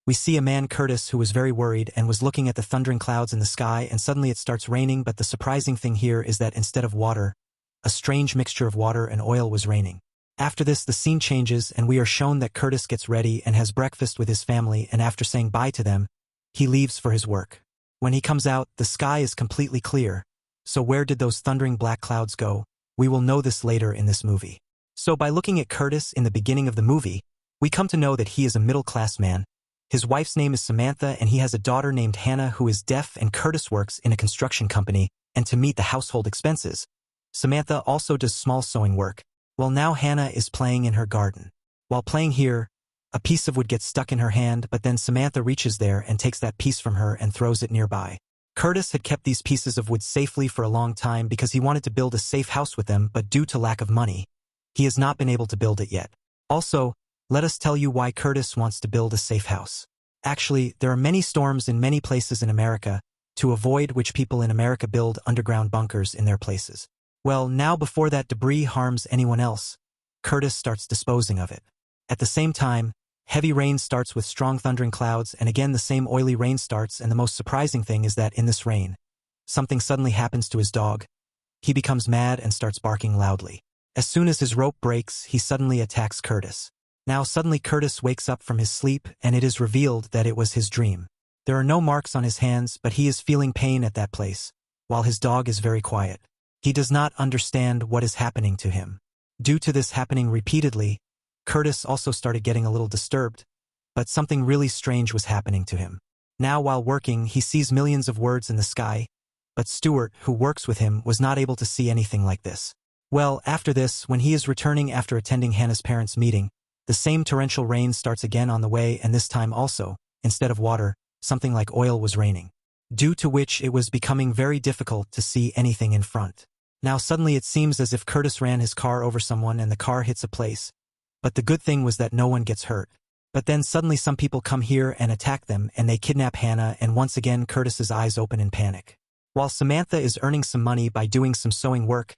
We see a man, Curtis, who was very worried and was looking at the thundering clouds in the sky, and suddenly it starts raining, but the surprising thing here is that instead of water, a strange mixture of water and oil was raining. After this, the scene changes and we are shown that Curtis gets ready and has breakfast with his family, and after saying bye to them, he leaves for his work. When he comes out, the sky is completely clear. So where did those thundering black clouds go? We will know this later in this movie. So by looking at Curtis in the beginning of the movie, we come to know that he is a middle-class man. His wife's name is Samantha and he has a daughter named Hannah who is deaf, and Curtis works in a construction company, and to meet the household expenses, Samantha also does small sewing work. Well, now Hannah is playing in her garden. While playing here, a piece of wood gets stuck in her hand, but then Samantha reaches there and takes that piece from her and throws it nearby. Curtis had kept these pieces of wood safely for a long time because he wanted to build a safe house with them, but due to lack of money, he has not been able to build it yet. Also, let us tell you why Curtis wants to build a safe house. Actually, there are many storms in many places in America, to avoid which people in America build underground bunkers in their places. Well, now before that debris harms anyone else, Curtis starts disposing of it. At the same time, heavy rain starts with strong thundering clouds, and again the same oily rain starts, and the most surprising thing is that in this rain, something suddenly happens to his dog. He becomes mad and starts barking loudly. As soon as his rope breaks, he suddenly attacks Curtis. Now suddenly Curtis wakes up from his sleep, and it is revealed that it was his dream. There are no marks on his hands, but he is feeling pain at that place, while his dog is very quiet. He does not understand what is happening to him. Due to this happening repeatedly, Curtis also started getting a little disturbed, but something really strange was happening to him. Now while working, he sees millions of words in the sky, but Stuart, who works with him, was not able to see anything like this. Well, after this, when he is returning after attending Hannah's parents' meeting, the same torrential rain starts again on the way, and this time also, instead of water, something like oil was raining, due to which it was becoming very difficult to see anything in front. Now suddenly it seems as if Curtis ran his car over someone and the car hits a place. But the good thing was that no one gets hurt. But then suddenly some people come here and attack them, and they kidnap Hannah, and once again Curtis's eyes open in panic. While Samantha is earning some money by doing some sewing work,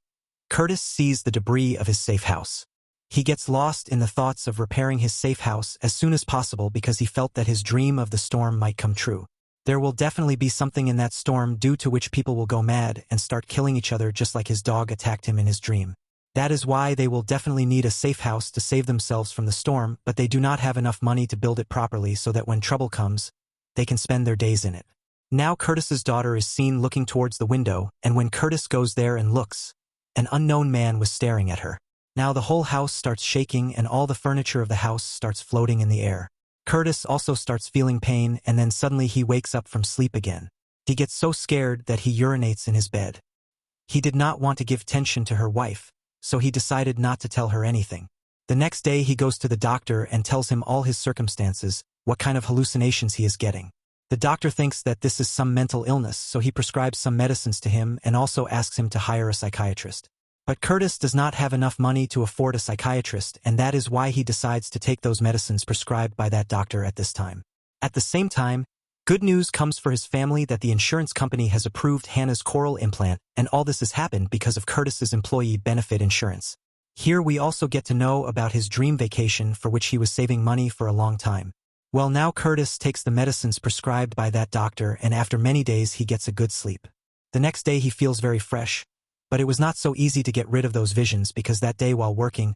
Curtis sees the debris of his safe house. He gets lost in the thoughts of repairing his safe house as soon as possible because he felt that his dream of the storm might come true. There will definitely be something in that storm due to which people will go mad and start killing each other just like his dog attacked him in his dream. That is why they will definitely need a safe house to save themselves from the storm, but they do not have enough money to build it properly so that when trouble comes, they can spend their days in it. Now Curtis's daughter is seen looking towards the window, and when Curtis goes there and looks, an unknown man was staring at her. Now the whole house starts shaking and all the furniture of the house starts floating in the air. Curtis also starts feeling pain, and then suddenly he wakes up from sleep again. He gets so scared that he urinates in his bed. He did not want to give attention to her wife, so he decided not to tell her anything. The next day he goes to the doctor and tells him all his circumstances, what kind of hallucinations he is getting. The doctor thinks that this is some mental illness, so he prescribes some medicines to him and also asks him to hire a psychiatrist. But Curtis does not have enough money to afford a psychiatrist, and that is why he decides to take those medicines prescribed by that doctor at this time. At the same time, good news comes for his family that the insurance company has approved Hannah's coral implant, and all this has happened because of Curtis's employee benefit insurance. Here we also get to know about his dream vacation for which he was saving money for a long time. Well, now Curtis takes the medicines prescribed by that doctor, and after many days he gets a good sleep. The next day he feels very fresh, but it was not so easy to get rid of those visions because that day while working,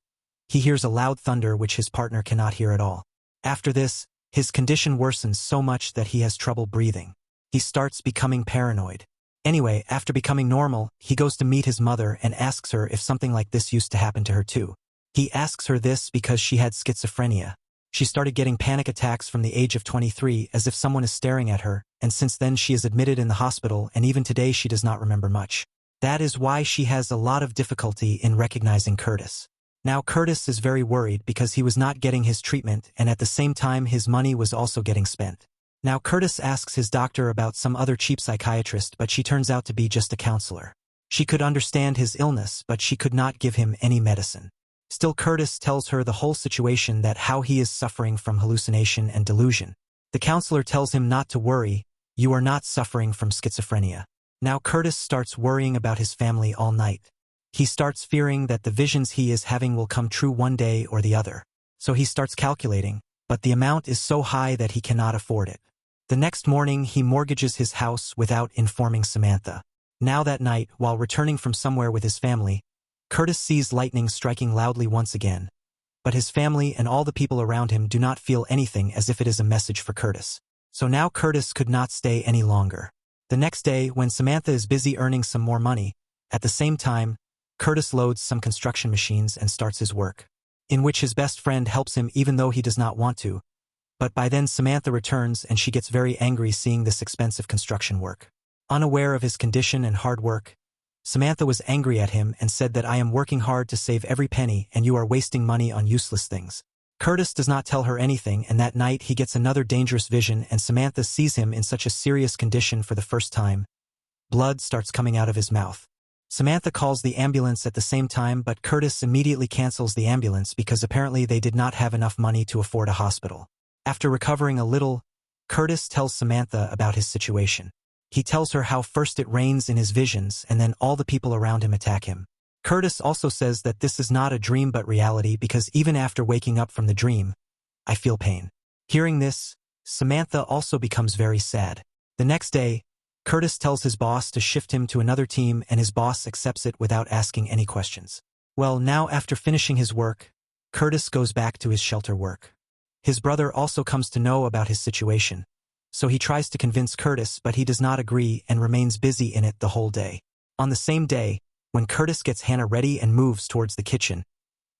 he hears a loud thunder which his partner cannot hear at all. After this, his condition worsens so much that he has trouble breathing. He starts becoming paranoid. Anyway, after becoming normal, he goes to meet his mother and asks her if something like this used to happen to her too. He asks her this because she had schizophrenia. She started getting panic attacks from the age of 23 as if someone is staring at her, and since then she is admitted in the hospital, and even today she does not remember much. That is why she has a lot of difficulty in recognizing Curtis. Now Curtis is very worried because he was not getting his treatment, and at the same time his money was also getting spent. Now Curtis asks his doctor about some other cheap psychiatrist, but she turns out to be just a counselor. She could understand his illness, but she could not give him any medicine. Still Curtis tells her the whole situation, that how he is suffering from hallucination and delusion. The counselor tells him not to worry, you are not suffering from schizophrenia. Now Curtis starts worrying about his family all night. He starts fearing that the visions he is having will come true one day or the other. So he starts calculating, but the amount is so high that he cannot afford it. The next morning, he mortgages his house without informing Samantha. Now that night, while returning from somewhere with his family, Curtis sees lightning striking loudly once again. But his family and all the people around him do not feel anything, as if it is a message for Curtis. So now Curtis could not stay any longer. The next day, when Samantha is busy earning some more money, at the same time, Curtis loads some construction machines and starts his work, in which his best friend helps him even though he does not want to. But by then Samantha returns and she gets very angry seeing this expensive construction work. Unaware of his condition and hard work, Samantha was angry at him and said that I am working hard to save every penny and you are wasting money on useless things. Curtis does not tell her anything, and that night he gets another dangerous vision and Samantha sees him in such a serious condition for the first time. Blood starts coming out of his mouth. Samantha calls the ambulance at the same time, but Curtis immediately cancels the ambulance because apparently they did not have enough money to afford a hospital. After recovering a little, Curtis tells Samantha about his situation. He tells her how first it rains in his visions and then all the people around him attack him. Curtis also says that this is not a dream but reality because even after waking up from the dream, I feel pain. Hearing this, Samantha also becomes very sad. The next day, Curtis tells his boss to shift him to another team and his boss accepts it without asking any questions. Well, now after finishing his work, Curtis goes back to his shelter work. His brother also comes to know about his situation, so he tries to convince Curtis but he does not agree and remains busy in it the whole day. On the same day, when Curtis gets Hannah ready and moves towards the kitchen,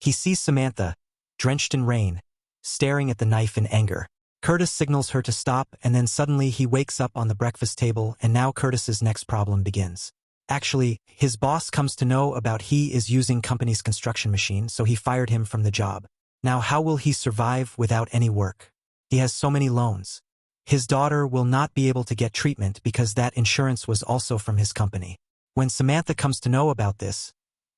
he sees Samantha, drenched in rain, staring at the knife in anger. Curtis signals her to stop and then suddenly he wakes up on the breakfast table and now Curtis's next problem begins. Actually, his boss comes to know about he is using company's construction machine, so he fired him from the job. Now how will he survive without any work? He has so many loans. His daughter will not be able to get treatment because that insurance was also from his company. When Samantha comes to know about this,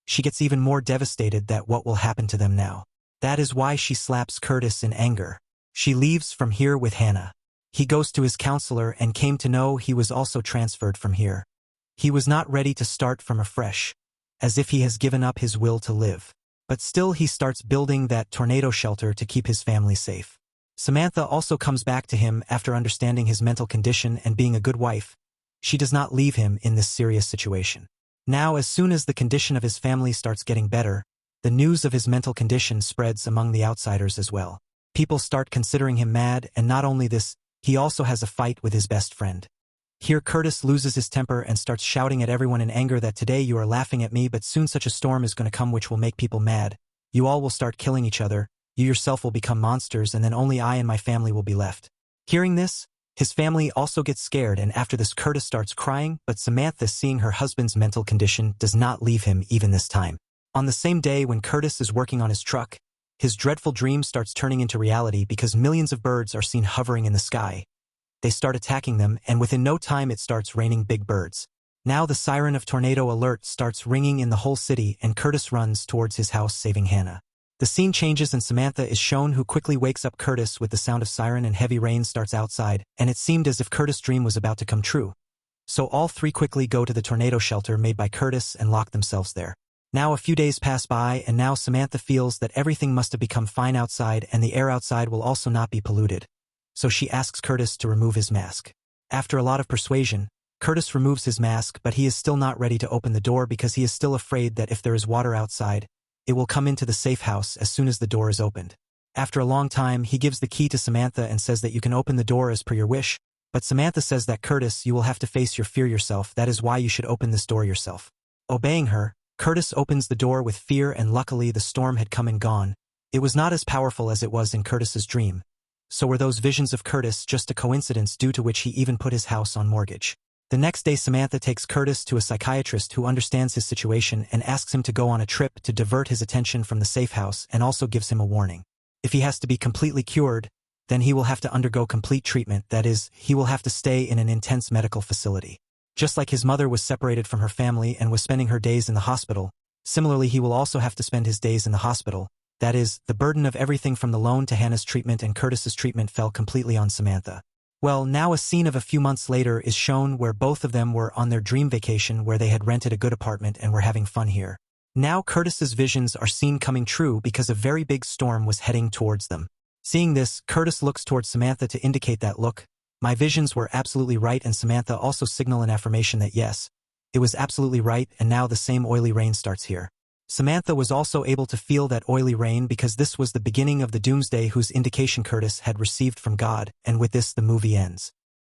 she gets even more devastated that what will happen to them now. That is why she slaps Curtis in anger. She leaves from here with Hannah. He goes to his counselor and came to know he was also transferred from here. He was not ready to start from afresh, as if he has given up his will to live. But still he starts building that tornado shelter to keep his family safe. Samantha also comes back to him after understanding his mental condition and being a good wife. She does not leave him in this serious situation. Now, as soon as the condition of his family starts getting better, the news of his mental condition spreads among the outsiders as well. People start considering him mad, and not only this, he also has a fight with his best friend. Here Curtis loses his temper and starts shouting at everyone in anger that today you are laughing at me, but soon such a storm is going to come which will make people mad. You all will start killing each other, you yourself will become monsters, and then only I and my family will be left. Hearing this, his family also gets scared, and after this Curtis starts crying, but Samantha, seeing her husband's mental condition, does not leave him even this time. On the same day when Curtis is working on his truck, his dreadful dream starts turning into reality because millions of birds are seen hovering in the sky. They start attacking them, and within no time it starts raining big birds. Now the siren of tornado alert starts ringing in the whole city and Curtis runs towards his house saving Hannah. The scene changes and Samantha is shown, who quickly wakes up Curtis with the sound of siren and heavy rain starts outside, and it seemed as if Curtis' dream was about to come true. So all three quickly go to the tornado shelter made by Curtis and lock themselves there. Now a few days pass by and now Samantha feels that everything must have become fine outside and the air outside will also not be polluted. So she asks Curtis to remove his mask. After a lot of persuasion, Curtis removes his mask, but he is still not ready to open the door because he is still afraid that if there is water outside, it will come into the safe house as soon as the door is opened. After a long time, he gives the key to Samantha and says that you can open the door as per your wish, but Samantha says that Curtis, you will have to face your fear yourself, that is why you should open this door yourself. Obeying her, Curtis opens the door with fear, and luckily the storm had come and gone. It was not as powerful as it was in Curtis's dream. So were those visions of Curtis just a coincidence due to which he even put his house on mortgage? The next day Samantha takes Curtis to a psychiatrist who understands his situation and asks him to go on a trip to divert his attention from the safe house, and also gives him a warning. If he has to be completely cured, then he will have to undergo complete treatment, that is, he will have to stay in an intense medical facility. Just like his mother was separated from her family and was spending her days in the hospital, similarly he will also have to spend his days in the hospital. That is, the burden of everything from the loan to Hannah's treatment and Curtis's treatment fell completely on Samantha. Well, now a scene of a few months later is shown where both of them were on their dream vacation where they had rented a good apartment and were having fun here. Now Curtis's visions are seen coming true because a very big storm was heading towards them. Seeing this, Curtis looks towards Samantha to indicate that look. My visions were absolutely right, and Samantha also signal an affirmation that yes, it was absolutely right, and now the same oily rain starts here. Samantha was also able to feel that oily rain because this was the beginning of the Doomsday whose indication Curtis had received from God, and with this the movie ends.